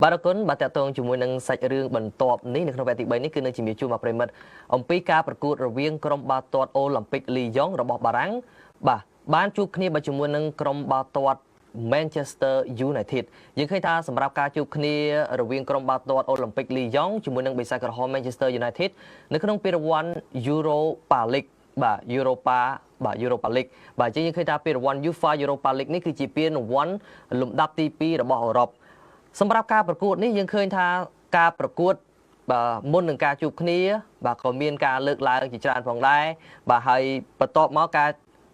បាទអរគុណបាទតកតងជាមួយនឹងសាច់រឿងបន្ទាប់នេះនៅក្នុងវគ្គទី3នេះគឺនឹងជំរាបជូនមកប្រិមិត្តអំពីការប្រកួតរវាងក្រុមបាល់ទាត់អូឡ িম্প ពិកលីយ៉ុងរបស់បារាំងបាទបានជួបគ្នាបើជាមួយនឹងក្រុមបាល់ទាត់ Manchester United យើងឃើញថាសម្រាប់ការជួបគ្នារវាងក្រុមបាល់ទាត់អូឡ িম্প ពិកលីយ៉ុងជាមួយនឹងបិសាចក្រហម Manchester United នៅក្នុងពានរង្វាន់ Europa League បាទ Europa League បាទយើងឃើញថាពានរង្វាន់ UEFA Europa League នេះគឺជាពានរង្វាន់លំដាប់ទី2របស់អឺរ៉ុបសម្រាប់ការប្រកួតនេះយើងឃើញថាការប្រកួតបាទមុននឹងការជួបគ្នាបាទក៏មានការលើកឡើងជាច្រើនផងដែរបាទហើយបន្ទាប់មកការ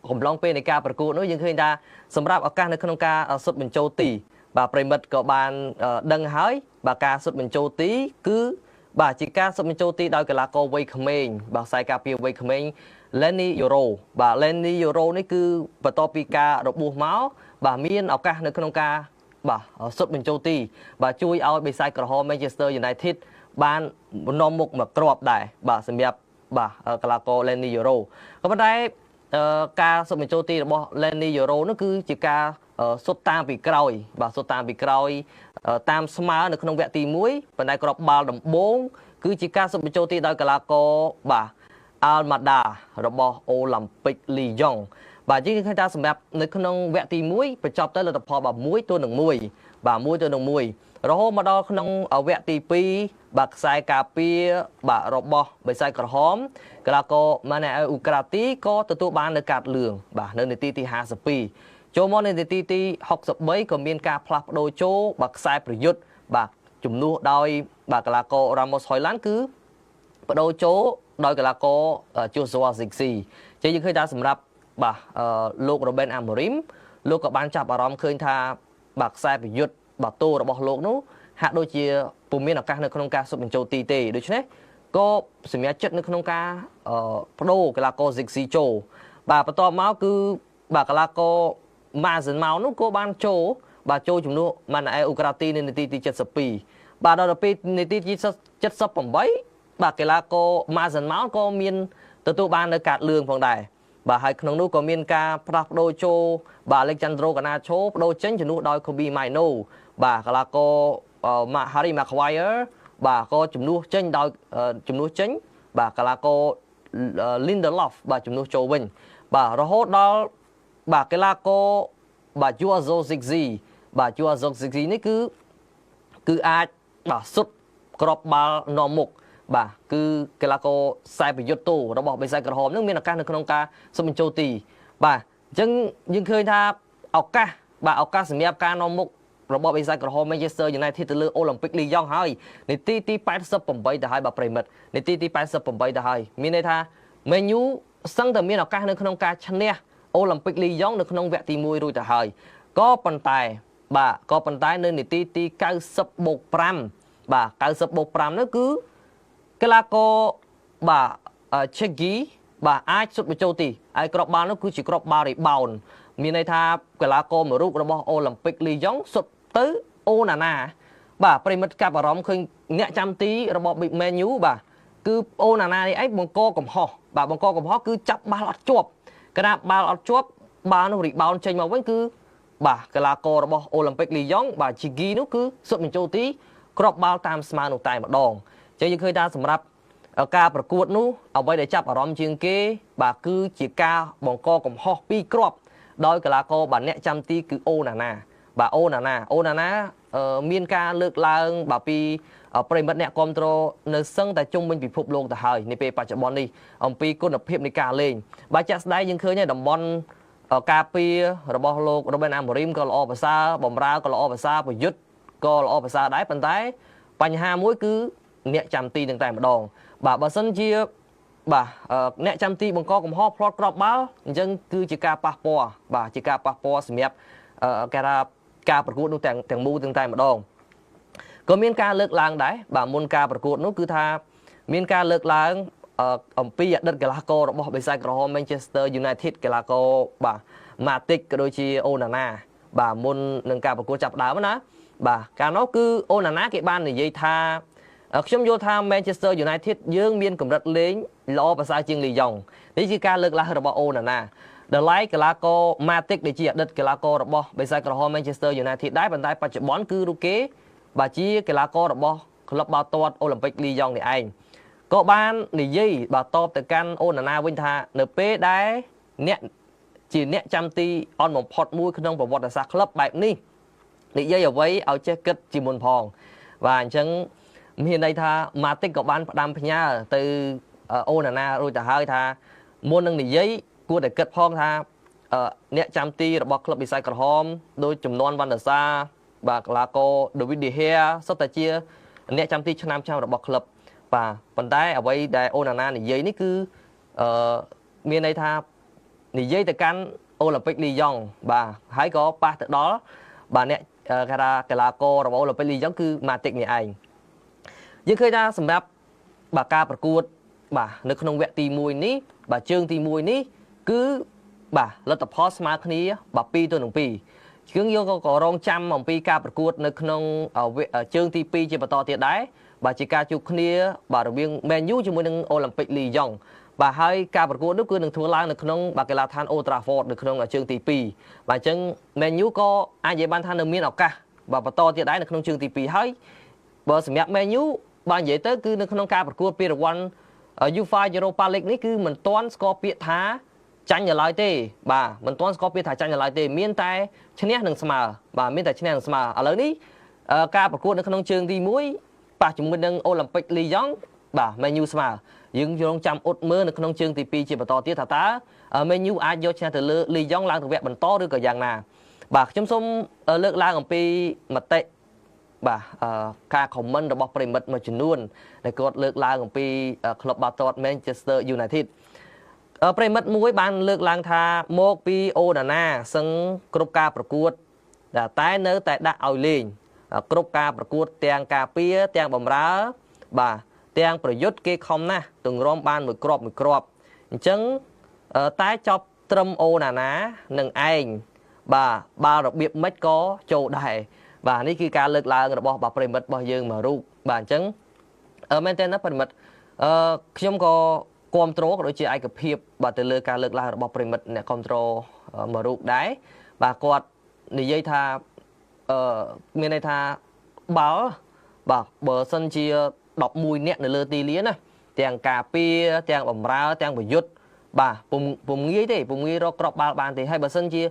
កំឡុងពេលនៃការប្រកួតនោះយើងឃើញថាសម្រាប់ឱកាសនៅក្នុងការសុទ្ធបញ្ចូលទីបាទប្រិមិត្តក៏បានដឹងហើយបាទការសុទ្ធបញ្ចូលទីគឺបាទជាការសុទ្ធបញ្ចូលទីដោយកីឡាករវ័យក្មេងបាទខ្សែការពារវ័យក្មេង Leny Yoro បាទ Leny Yoro នេះគឺបន្ទាប់ពីការរបួសមកបាទមានឱកាសនៅក្នុងការបាទសុទ្ធបញ្ចូលទីបាទជួយឲ្យបិសាចក្រហម Manchester United បាននាំមុខមកគ្រាប់ដែរបាទសម្រាប់បាទកីឡាករ Leny Yoro ក៏ប៉ុន្តែការសុទ្ធបញ្ចូលទីរបស់ Leny Yoro នោះគឺជាការសុទ្ធតាមពីក្រោយបាទសុទ្ធតាមពីក្រោយតាមស្មើនៅក្នុងវគ្គទី1ប៉ុន្តែគ្រាប់បាល់ដំបូងគឺជាការសុទ្ធបញ្ចូលទីដោយកីឡាករបាទ Almada របស់ Olympic Lyon បាទយើងឃើញថាសម្រាប់នៅក្នុងវគ្គទី1បញ្ចប់ទៅលទ្ធផលបាទ1-1បាទ1-1រហូតមកដល់ក្នុងវគ្គទី2បាទខ្សែការពារបាទរបស់បិសាចក្រហមកីឡាករ Manuel Ugarte ក៏ទទួលបាននៅកាតលឿងបាទនៅនាទីទី52ចូលមកនៅនាទីទី63ក៏មានការផ្លាស់ប្ដូរចូលបាទខ្សែប្រយុទ្ធបាទជំនួសដោយបាទកីឡាករ Ramos Hojlund គឺបដូរចូលដោយកីឡាករ Joshua Zirkzee ជាយើងឃើញថាសម្រាប់បាទលោក Ruben Amorim លោកក៏បានចាប់អារម្មណ៍ឃើញថាបាទខ្សែប្រយុទ្ធបាទតូរបស់លោកនោះហាក់ដូចជាពុំមានឱកាសនៅក្នុងការសុទ្ធបញ្ចូលទីទេដូច្នេះក៏សម្រាប់ចិត្តនៅក្នុងការបដូរកីឡាករ Zirkzee ចូលបាទបន្ទាប់មកគឺបាទកីឡាករ Mason Mount នោះក៏បានចូលបាទចូលជំនួស Manuel Ugarte នៅនាទីទី72បាទដល់ពេលនាទីទី78បាទកីឡាករ Mason Mount ក៏មានទទួលបាននៅកាតលឿងផងដែរបាទហើយក្នុងនោះក៏មានការផ្លាស់ប្ដូរចូលបាទ Alexandro Garnacho ប្ដូរចេញជំនួសដោយ Kobbie Mainoo បាទកីឡាករ Harry Maguire បាទក៏ជំនួសចេញដោយបាទកីឡាករ Lindelof បាទជំនួសចូលវិញបាទរហូតដល់បាទកីឡាករបាទ Joao Zirkzee បាទ Joao Zirkzee នេះគឺអាចបាទសុទ្ធក្របបាល់នាំមុខបាទគឺកីឡាករខ្សែប្រយុទ្ធតូរបស់បិសាចក្រហមនឹងមានឱកាសនៅក្នុងការសុំបញ្ចូលទីបាទអញ្ចឹងយើងឃើញថាឱកាសសម្រាប់ការនាំមុខរបស់បិសាចក្រហម Manchester United ទៅលើ Olympic Lyon ហើយនាទីទី88ទៅហើយបាទប្រិមិត្តនាទីទី88ទៅហើយមានន័យថា Man U សឹងតែមានឱកាសនៅក្នុងការឈ្នះ Olympic Lyon នៅក្នុងវគ្គទី1រួចទៅហើយក៏ប៉ុន្តែនៅនាទីទី90+5បាទ90+5នោះគឺកីឡាករបាទ Cheggy បាទអាចសុទ្ធបញ្ចូលទីហើយគ្រាប់បាល់នោះគឺជាគ្រាប់បាល់ rebound មានន័យថាកីឡាករមួយរូបរបស់ Olympic Lyon សុទ្ធទៅអូណាណាបាទប្រិមិត្តកាប់អារម្មណ៍ឃើញអ្នកចាំទីរបស់ Big Man U បាទគឺអូណាណានេះឯងបង្កកំហុសបាទបង្កកំហុសគឺចាប់បាល់អត់ជាប់គណៈបាល់អត់ជាប់បាល់នោះ rebound ចេញមកវិញគឺបាទកីឡាកររបស់ Olympic Lyon បាទ Cheggy នោះគឺសុទ្ធបញ្ចូលទីគ្រាប់បាល់តាមស្មើនោះតែម្ដងចឹងយើងឃើញថាសម្រាប់ការប្រកួតនោះអ្វីដែលចាប់អារម្មណ៍ជាងគេបាទគឺជាការបង្កកំហុសពីរគ្រាប់ដោយកីឡាករបាទអ្នកចាំទីគឺអូណាណាបាទអូណាណាមានការលើកឡើងបាទពីប្រិមិត្តអ្នកគ្រប់គ្រងនៅសឹងតែជុំវិញពិភពលោកទៅហើយនាពេលបច្ចុប្បន្ននេះអំពីគុណភាពនៃការលេងបាទជាក់ស្ដែងយើងឃើញតំបន់ការពាររបស់លោក Ruben Amorim ក៏ល្អប្រសើរបម្រើក៏ល្អប្រសើរប្រយុទ្ធក៏ល្អប្រសើរដែរប៉ុន្តែបញ្ហាមួយគឺអ្នកចាំទីនឹងតែម្ដងបាទបើសិនជាបាទអ្នកចាំទីបង្កកំហុសផ្លត់ក្របបាល់អញ្ចឹងគឺជាការប៉ះពាល់បាទជាការប៉ះពាល់សម្រាប់ការប្រកួតនោះទាំងមូលទាំងតែម្ដងក៏មានការលើកឡើងដែរបាទមុនការប្រកួតនោះគឺថាមានការលើកឡើងអំពីអតីតកីឡាកររបស់បិសាចក្រហម Manchester United កីឡាករបាទ Matic ក៏ដូចជាអូណាណាបាទមុននឹងការប្រកួតចាប់ដើមណាបាទកាលនោះគឺអូណាណាគេបាននិយាយថាខ្ញុំយល់ថា Manchester United យើងមានកម្រិតលេងល្អប្រសើរជាងលីយ៉ុងនេះជាការលើកឡើងរបស់អូណាណាដល់ឡែកកីឡាករ Matic ដែលជាអតីតកីឡាកររបស់បិសាចក្រហម Manchester United ដែរប៉ុន្តែបច្ចុប្បន្នគឺរូបគេ បាទជាកីឡាកររបស់ក្លឹបបាល់ទាត់អូឡ িম্প ិកលីយ៉ុងនេះឯងក៏បាននិយាយបាទតបទៅកាន់អូណាណាវិញថានៅពេលដែលអ្នកជាអ្នកចាំទីអន់បំផុតមួយក្នុងប្រវត្តិសាស្ត្រក្លឹបបែបនេះនិយាយអ្វីឲ្យចេះគិតជាមុនផងបាទអញ្ចឹងមានន័យថាម៉ាទិកក៏បានផ្ដាំផ្ញើទៅអូណាណារួចទៅហើយថាមុននឹងនិយាយគួរតែគិតផងថាអ្នកចាំទីរបស់ក្លឹបវិស័យក្រហមដោយចំនួនវណ្ណសាបាទកីឡាករ David De Gea សុទ្ធតែជាអ្នកចាំទីឆ្នាំរបស់ក្លឹបបាទប៉ុន្តែអ្វីដែលអូណាណានិយាយនេះគឺមានន័យថានិយាយទៅកាន់អូឡ িম্প ិកលីយ៉ុងបាទហើយក៏ប៉ះទៅដល់បាទអ្នកគេថាកីឡាកររបស់អូឡ িম্প ិកលីយ៉ុងគឺម៉ាទិកនេះឯងយើងឃើញថាសម្រាប់បាទការប្រកួតបាទនៅក្នុងវគ្គទី1នេះបាទជើងទី1នេះគឺបាទលទ្ធផលស្មើគ្នាបាទ2ទៅនឹង2ជាងយើងក៏រងចាំអំពីការប្រកួតនៅក្នុងជើងទី2ជាបន្តទៀតដែរបាទជាការជួបគ្នាបាទរវាង Man U ជាមួយនឹង Olympic Lyon បាទហើយការប្រកួតនោះគឺនឹងធ្វើឡើងនៅក្នុងបាទកីឡដ្ឋាន Old Trafford នៅក្នុងជើងទី2បាទអញ្ចឹង Man U ក៏អាចនិយាយបានថានៅមានឱកាសបាទបន្តទៀតដែរនៅក្នុងជើងទី2ហើយបើសម្រាប់ Man U បាទនិយាយទៅគឺនៅក្នុងការប្រកួតពានរង្វាន់ UEFA Europa League នេះគឺមិនទាន់ស្គាល់ពាក្យថាចាញ់នៅឡើយទេបាទមិនទាន់ស្គាល់ពាក្យថាចាញ់នៅឡើយទេមានតែឈ្នះនិងស្មើបាទមានតែឈ្នះនិងស្មើឥឡូវនេះការប្រកួតនៅក្នុងជើងទី1ប៉ះជាមួយនឹង Olympic Lyon បាទ Man U ស្មើយើងរងចាំអ៊ុតមើលនៅក្នុងជើងទី2ជាបន្តទៀតថាតើ Man U អាចយកឈ្នះទៅលើ Lyon ឡើងទៅវគ្គបន្តឬក៏យ៉ាងណាបាទខ្ញុំសូមលើកឡើងអំពីមតិបាទការ comment របស់ប្រិមិត្តមួយចំនួនដែលគាត់លើកឡើងអំពីក្លឹបបាល់ទាត់ Manchester United ប្រិមិត្តមួយបានលើកឡើងថាមកពីអូណាណាសឹងគ្រប់ការប្រកួតតែនៅតែដាក់ឲ្យលេងគ្រប់ការប្រកួតទាំងការពារទាំងបម្រើបាទទាំងប្រយុទ្ធគេខំណាស់ទង្រាំបានមួយគ្រាប់អញ្ចឹងតែចប់ត្រឹមអូណាណានឹងឯងបាទបាល់របៀបម៉េចក៏ចូលដែរបាទនេះគឺការលើកឡើងរបស់ប្រិមិត្តរបស់យើងមួយរូបបាទអញ្ចឹងមែនតើណាប្រិមិត្តខ្ញុំក៏គ្រប់គ្រងក៏ដូចជាឯកភាពបាទទៅលើការលើកឡើងរបស់ប្រិមិត្តអ្នកគ្រប់គ្រងមួយរូបដែរបាទគាត់និយាយថាមានន័យថាបាល់បាទបើសិនជា11នាក់នៅលើទីលានណាទាំងការពារទាំងបម្រើទាំងប្រយុទ្ធបាទពុំងាយទេពុំងាយរកគ្រាប់បាល់បានទេហើយបើសិនជា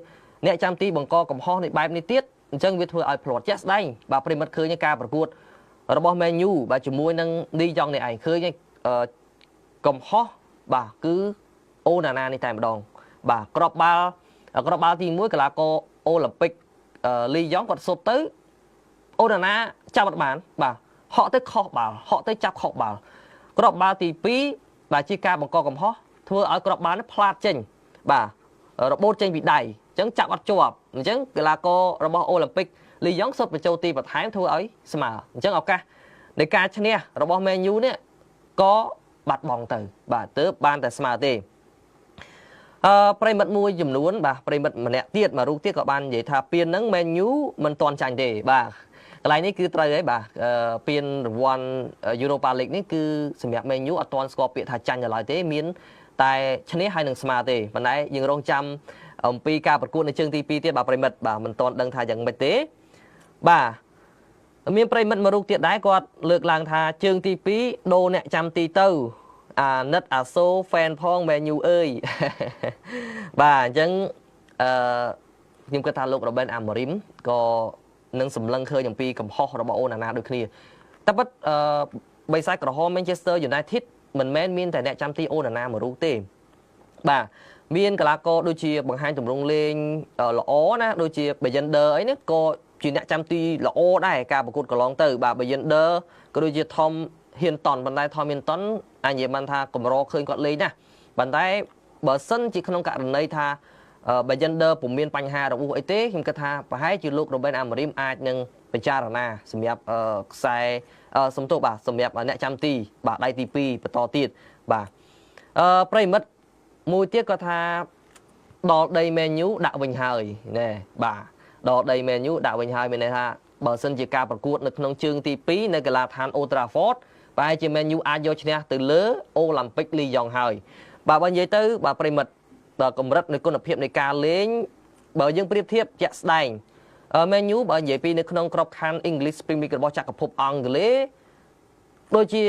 អ្នកចាំទីបង្កកំហុសនៃបែបនេះទៀតអញ្ចឹងវាធ្វើឲ្យផ្លាត់ជាក់ស្ដែងបាទប្រិមិត្តឃើញការប្រកួតរបស់ Man U បាទជាមួយនឹង Lyon នេះឯងឃើញកំហុសបាទគឺអូណាណានេះតែម្ដងបាទគ្រាប់បាល់ទី1កីឡាករអូឡ িম্প ិកលីយ៉ុងគាត់សុបទៅអូណាណាចាប់អត់បានបាទហក់ទៅខុសបាល់ហក់ទៅចាប់ខុសបាល់គ្រាប់បាល់ទី2បាទជាការបង្កកំហុសធ្វើឲ្យគ្រាប់បាល់នេះផ្លាតចេញបាទរបូតចេញពីដៃអញ្ចឹងចាប់អត់ជាប់អញ្ចឹងកីឡាកររបស់អូឡ িম্প ិកលីយ៉ុងសុទ្ធបញ្ចូលទីបន្ថែមធ្វើឲ្យស្មើអញ្ចឹងឱកាសនៃការឈ្នះរបស់ Man U នេះក៏បាត់បង់ទៅបាទទើបបានតែស្មើទេប្រិមិត្តមួយចំនួនបាទប្រិមិត្តម្នាក់ទៀតមួយរូបទៀតក៏បាននិយាយថាពានហ្នឹង Man U មិនទាន់ចាញ់ទេបាទកន្លែងនេះគឺត្រូវហើយបាទពានរង្វាន់ Europa League នេះគឺសម្រាប់ Man U អត់ទាន់ស្គាល់ពាក្យថាចាញ់នៅឡើយទេមានតែឈ្នះហើយនឹងស្មើទេប៉ុន្តែយើងរងចាំអំពីការប្រកួតនៅជើងទី2ទៀតបាទប្រិមិត្តបាទមិនទាន់ដឹងថាយ៉ាងម៉េចទេបាទមានប្រិមិត្តមួយរូបទៀតដែរគាត់លើកឡើងថាជើងទី2ដូរអ្នកចាំទីទៅអាណិតអាសូ fan ផង Man U អើយបាទអញ្ចឹងខ្ញុំគិតថាលោក Ruben Amorim ក៏នឹងសម្លឹងឃើញអំពីកំហុសរបស់អូណាណាដូចគ្នាតែពិតបិសាចក្រហម Manchester United មិនមែនមានតែអ្នកចាំទីអូណាណាមួយរូបទេបាទមានកីឡាករដូចជាបង្ហាញទម្រង់លេងល្អណាដូចជា Beyender អីនេះក៏ជាអ្នកចាំទីល្អដែរការប្រកួតកន្លងទៅបាទ Beyender ក៏ដូចជា Tom Hinton ប៉ុន្តែ Tom Hinton អញនិយាយបានថាកម្រឃើញគាត់លេងណាប៉ុន្តែបើសិនជាក្នុងករណីថា Beyender ពុំមានបញ្ហារបួសអីទេខ្ញុំគិតថាប្រហែលជាលោក Ruben Amorim អាចនឹងពិចារណាសម្រាប់ខ្សែសំទោសបាទសម្រាប់អ្នកចាំទីបាទដៃទី2បន្តទៀតបាទប្រិមិត្តមួយទៀតក៏ថាដល់ដី Man U ដាក់វិញហើយណែបាទដល់ដី Man U ដាក់វិញហើយមានន័យថាបើសិនជាការប្រកួតនៅក្នុងជើងទី2នៅកីឡដ្ឋាន Old Trafford ប្រហែលជា Man U អាចយកឈ្នះទៅលើ Olympic Lyon ហើយបាទបើនិយាយទៅបាទប្រិមិត្តដល់កម្រិតនៃគុណភាពនៃការលេងបើយើងប្រៀបធៀបជាក់ស្ដែង Man U បើនិយាយពីនៅក្នុងក្របខ័ណ្ឌ English Premier League របស់ចក្រភពអង់គ្លេសដូចជា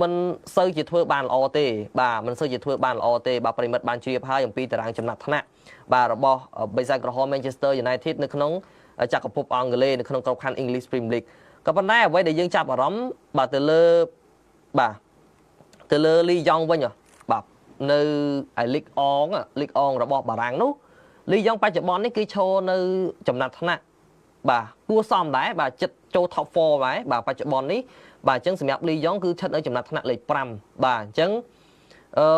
មិនសូវជាធ្វើបានល្អទេបាទមិនសូវជាធ្វើបានល្អទេបាទប្រិមិត្តបានជ្រាបហើយអំពីតារាងចំណាត់ថ្នាក់បាទរបស់បិសាចក្រហម Manchester United នៅក្នុងចក្រភពអង់គ្លេសនៅក្នុងក្របខ័ណ្ឌ English Premier League ក៏ប៉ុន្តែអ្វីដែលយើងចាប់អារម្មណ៍បាទទៅលើលីយ៉ង់វិញបាទនៅឯលីកអងរបស់បារាំងនោះលីយ៉ង់បច្ចុប្បន្ននេះគឺឈរនៅចំណាត់ថ្នាក់បាទគួរសមដែរបាទចិត្តចូល top 4ដែរបាទបច្ចុប្បន្ននេះបាទអញ្ចឹងសម្រាប់លីយ៉ង់គឺស្ថិតនៅចំណាត់ថ្នាក់លេខ5បាទអញ្ចឹង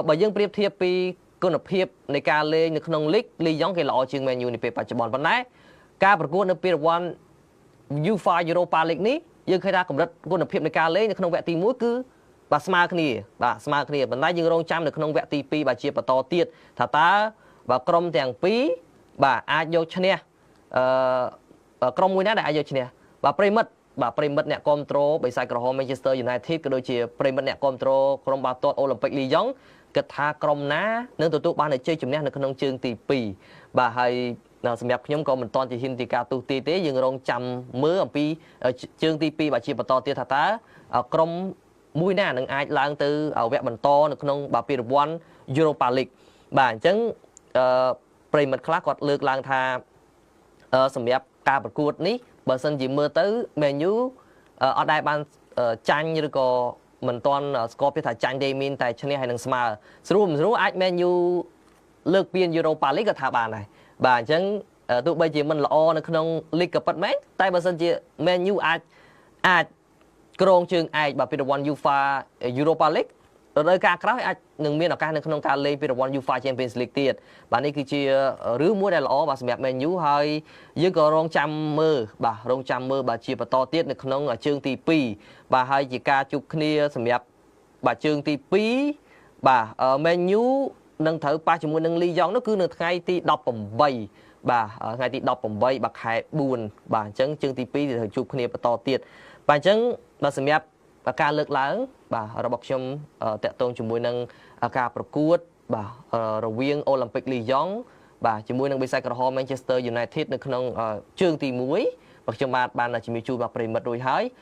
បើយើងប្រៀបធៀបពីគុណភាពនៃការលេងនៅក្នុងលីកលីយ៉ង់គេល្អជាង Man U នាពេលបច្ចុប្បន្នប៉ុន្តែការប្រកួតនៅពានរង្វាន់ UEFA Europa League នេះយើងឃើញថាកម្រិតគុណភាពនៃការលេងនៅក្នុងវគ្គទី1គឺបាទស្មើគ្នាប៉ុន្តែយើងរងចាំនៅក្នុងវគ្គទី2បាទជាបន្តទៀតថាតើបាទក្រុមទាំងពីរបាទអាចយកឈ្នះក្រុមមួយណាដែលអាចយកឈ្នះបាទប្រិមិត្តអ្នកគ្រប់គ្រងបិសាចក្រហម Manchester United ក៏ដូចជាប្រិមិត្តអ្នកគ្រប់គ្រងក្រុមបាល់ទាត់អូឡ িম্প ិកលីយ៉ង់គិតថាក្រុមណានឹងទទួលបានជ័យជំនះនៅក្នុងជើងទី2បាទហើយសម្រាប់ខ្ញុំក៏មិនទាន់ជាហ៊ានទីការទូទីទេយើងរងចាំមើលអំពីជើងទី2បាទជាបន្តទៀតថាតើក្រុមមួយណានឹងអាចឡើងទៅវគ្គបន្តនៅក្នុងបាទពានរង្វាន់ Europa League បាទអញ្ចឹងប្រិមិត្តខ្លះគាត់លើកឡើងថាសម្រាប់ការប្រកួតនេះបើសិនជាមើលទៅ Man U អត់ដែលបានចាញ់ឬក៏មិនទាន់ស្គាល់ពីថាចាញ់ទេមានតែឈ្នះហើយនឹងស្មើស្រួលអាច Man U លើកពាន Europa League ក៏ថាបានដែរបាទអញ្ចឹងទោះបីជាមិនល្អនៅក្នុង League ក៏ពិតមែនតែបើសិនជា Man U អាចក្រងជើងឯកបាទពានរង្វាន់ UEFA Europa League រដូវកាលក្រោយអាចនឹងមានឱកាសនៅក្នុងការលេងពានរង្វាន់ UEFA Champions League ទៀតបាទនេះគឺជារឿងមួយដែលល្អបាទសម្រាប់ Man U ហើយយើងក៏រងចាំមើលបាទជាបន្តទៀតនៅក្នុងជើងទី2បាទហើយជាការជួបគ្នាសម្រាប់បាទជើងទី2បាទ Man U នឹងត្រូវប៉ះជាមួយនឹងលីយ៉ង់នោះគឺនៅថ្ងៃទី18បាទថ្ងៃទី18បាទខែ4បាទអញ្ចឹងជើងទី2ត្រូវជួបគ្នាបន្តទៀតបាទអញ្ចឹងបាទសម្រាប់ការលើកឡើងបាទរបស់ខ្ញុំតាក់ទងជាមួយនឹងការប្រកួតបាទរវាងអូឡ িম্প ិកលីយ៉ង់បាទជាមួយនឹងបិសាចក្រហម Manchester United នៅក្នុងជើងទី1បាទខ្ញុំបានជំរាបជូនដល់ប្រិមិត្តរួចហើយ